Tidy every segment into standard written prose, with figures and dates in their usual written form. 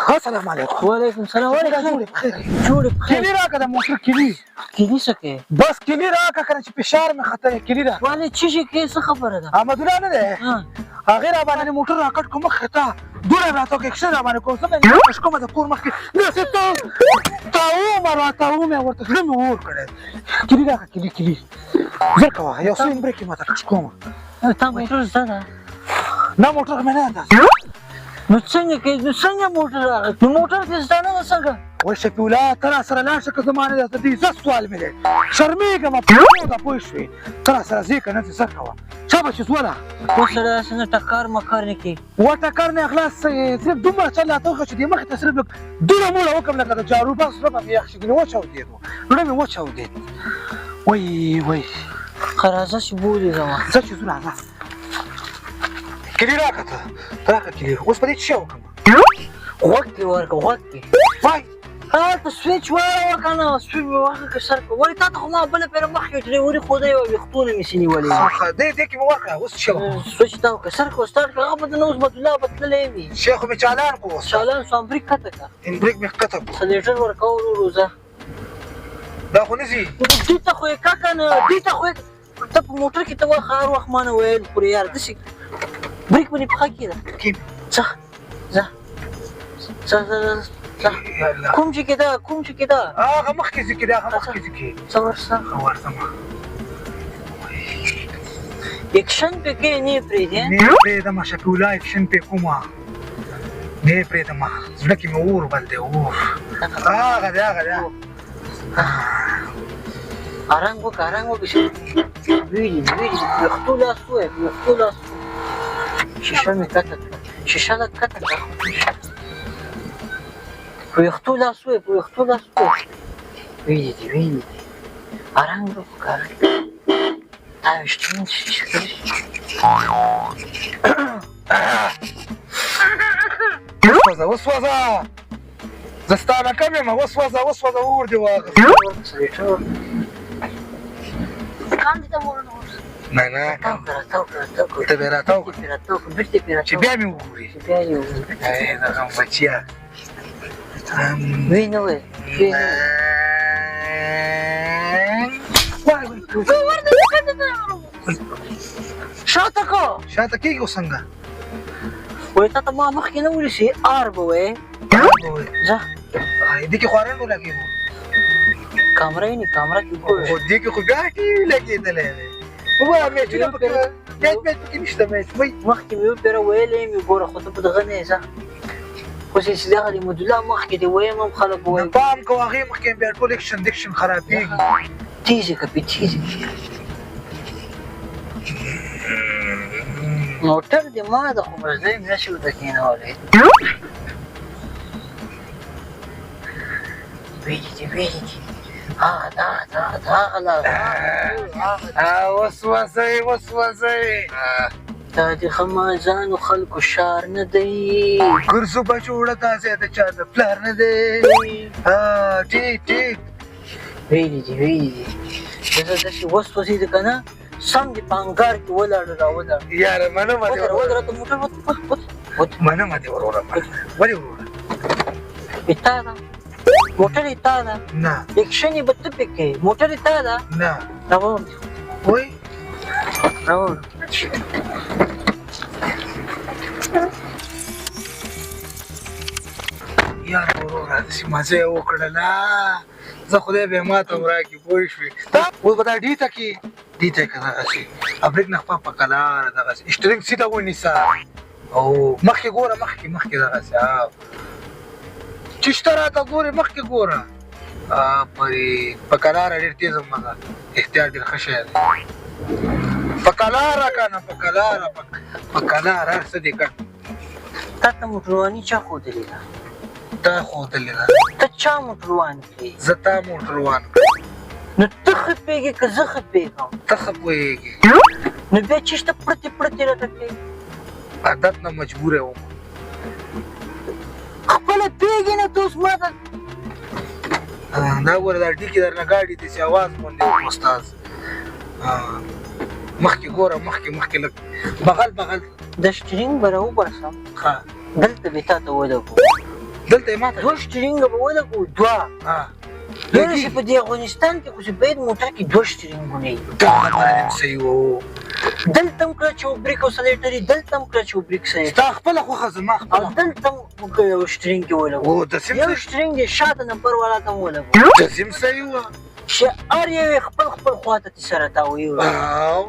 السلام علیکم. وعلیکم السلام. جوړ بخیر. کلی راکړه د موټر کلی. کلی څه کوي؟ بس کلی راکړه کنه چې فشار مې خطر کلی راکړه. والي څه شي کوي؟ څه خبره ده؟ احمدالله نه دی هغې را باندې موټر راکټ کوم مخې ته دوړه راته وکړه اکشن را باندې کوم څه مې کش کومه د کور مخکې داسې تاومه مې ورته زړه مې اور کړی. کلی راکړه کلی ژر کوه یو څه بریک یې ماته کش کومه. تا موټر زده ده؟ نه موټر مې نه ده. نو څنګه کوي؟ نو څنګه موټر راغی؟ نو موټر دې زده نه ده څنګه؟ وای شفیع الله ته راسره لاړ شه که زما نه درته دې عزت سوال مې دی شرمېږم پوه پوه شوې ته راسره ځې که نه ځې سر کوه شابه چې ځوله اوس سره داسې نه ټکر مکر نه کوي. و ټکر نه اخلاص صرف دومره چل راته وښه چې دې مخې ته صرف دوړه موړه وکړم لکه د جارو بس زړه به مې یخ شي ګنې وچاودېدو زړه مې وچاودېد. وای ښه راځه چې بولې زما ځه چې ځو راځه کلي راکړه ته راکړه کلي اوس په دې څه شی وکړم غوږ کې ورکړه غوږ کې وای هلته سویچ واړوه که نه سویچ مې واخله که سر کړه ولې تا ته خو ما بله پېره مخکې ډریوري ښودی وه ویښتونه مې سې نیولې دې کې مې ورکړه اوس څه وکړم سویچ تا وکړه سر کړه سټارټ کړه هغه به نه اوس به الله به تللی وي شی خو مې چالان کړو اوس چالان سو امبریک کته کړه امبریک مې ښکته کړو څه لیټر ورکوه ورو ځه دا خو نه ځي دې ته خو یې که که نه دې ته خو یې ته په موټر کې ته وخت هر وخت ما نه ویل خورې یار داسې بریک به دې پښه کېده ځه ځه کوم چې کې ده کوم چې کې ده هغه مخکې ځي کې ده هغه مخکې ځي کې څه ورسه ورځمه اکشن پې کې نه یې پرېږدې نه پرېږدم شفیع الله اکشن پې کومه نه یې پرېږدم زړه کې مې اور بل دی اور هغه دی آرنګ وکړه آرنګ وکړه ویلي ویښتو لاس ووایه په ویښتو لاس شیشه مې کته کړه شیشه ده کته کړه په ویښتو لاس ووایه په ویښتو لاس ووایه ویلي دي آرنګ وکړه آرنګ دا ویښتونه شیشه کوي وسوځه زه ستا نه کم یم وسوځه اور دې واغږه نه ته بیا راته وکړه چې بیا مې وګورې دغه بچیه وی نه وی شاته کو شاته کېږي اوس څنګه وایي تا ته ما مخکې نه ونیسي آر به وایې ځه دې کې خو رنګ ولګېدو کامره ویني کامره کې ګورې خو دې کې خو بیا ټي وي لګېدلی دی ووایه میچونه پکې میچ پکې نشته میچ مخکې مې وپېره ویلی مې ګوره خو ته په دغه نه یې ځه اوس یې چې دغه د مدله مخکې دې ویم هم خلک وایي پام کوه هغې مخکې بیا ټول اکشن دکشن خرابېږي تیزې کپې تیزې موټر دې ما د خو مزدی مې نشي ورته کېنولی ویلي دي وسوځئ دا د خمازانو خلکو شار نه دی ګرځو بچوړه تاسې د چا د پلار نه دی ټیک ویلي دي دغه داسې وسوځېده که نه سم دې په انګار کې ولاړه راولاړه یاره منمه دې ودرته موټر منمه دې وروره ولې وروره تا ده موټر یې تا ده نه اکشن یې به ته پې کوې موټر یې تا ده نه راوړم وای راوړم یاره وروره داسې مزه یې وکړله زه خدای به یې ماته هم راکړي پوه شوې اوس به دا ډیته کې که دغسې ابریک نه خپه په کلاره دغسې اسټرینګ سیده ونیسه او مخکې ګوره مخکې دغسې چشته راته ګورې مخکې ګوره په کلاره ډېر تېز هم مګه احتیاط ډېر ښه شی دی په کلاره که نه په کلاره هر څه دې کټ تا ته موټرواني چا ښودلې ده تا ښودلې ده ته چا موټروان کړې زه تا موټروان نو ته ښه پوهېږې که زه ښه پوهېږم ته ښه پوهېږې نو بیا چېشته پړتې راته کوې عادت نه مجبوره وم خپله پوهېږې نه ته اوس ما ته دا ګوره دا ډیکې درنه ګاډي داسې اواز غوندې وکړو استاز مخکې ګوره مخکې لږ بغل د سټرینګ به راوباسم ښه دلته به تا ته ولګو دلته یې ماته دوه شټرینګه به ولګو دوه ها یاره چې په دې افغانستان کې خو چې باید موټر کې دوه شټرینګونه وي دا خبره دې صحیح و دلته هم کله چې وبریک او سلیټري دلته هم کله چې وبریک سلیټري ستا خپله خوښه زما او خپله دلته هم یو شټرینګ کې ولګو او دسیم یو شټرینګ یې شاته نمبر والا ته هم ولګو دسیم صحیح و چې هر یو یې خپل خپل خواته تې سره تاویي او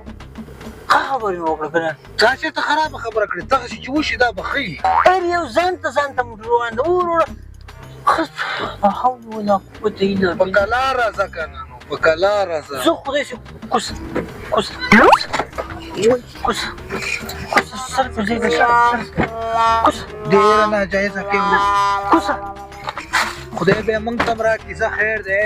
ښه خبرې مې وکړه که نه تا چېرته خرابه خبره کړې دغسې چې وشي دا به ښه وي هر یو ځان ته موټر روان ده وروره لا حول ولا قوة الا په بالله کلا راځه که نه نو په کلا راځه زه خدای سي کوس سر په ځای ده کوس ډېره ناجایزه کوي کوس خدای به یې موږ ته هم راکړي څه خیر دی